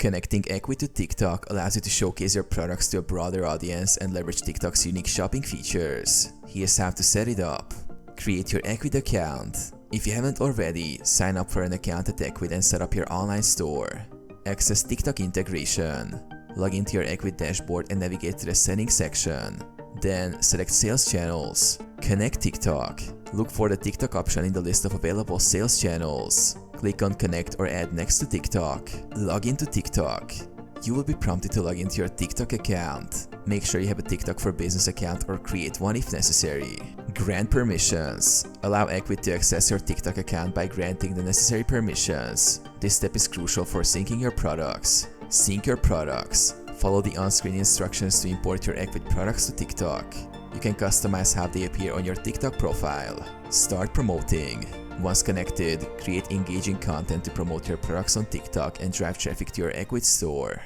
Connecting Ecwid to TikTok allows you to showcase your products to a broader audience and leverage TikTok's unique shopping features. Here's how to set it up. Create your Ecwid account. If you haven't already, sign up for an account at Ecwid and set up your online store. Access TikTok integration. Log into your Ecwid dashboard and navigate to the settings section. Then select sales channels. Connect TikTok. Look for the TikTok option in the list of available sales channels. Click on Connect or Add next to TikTok. Log into TikTok. You will be prompted to log into your TikTok account. Make sure you have a TikTok for Business account or create one if necessary. Grant permissions. Allow Ecwid to access your TikTok account by granting the necessary permissions. This step is crucial for syncing your products. Sync your products. Follow the on-screen instructions to import your Ecwid products to TikTok. You can customize how they appear on your TikTok profile. Start promoting. Once connected, create engaging content to promote your products on TikTok and drive traffic to your Ecwid store.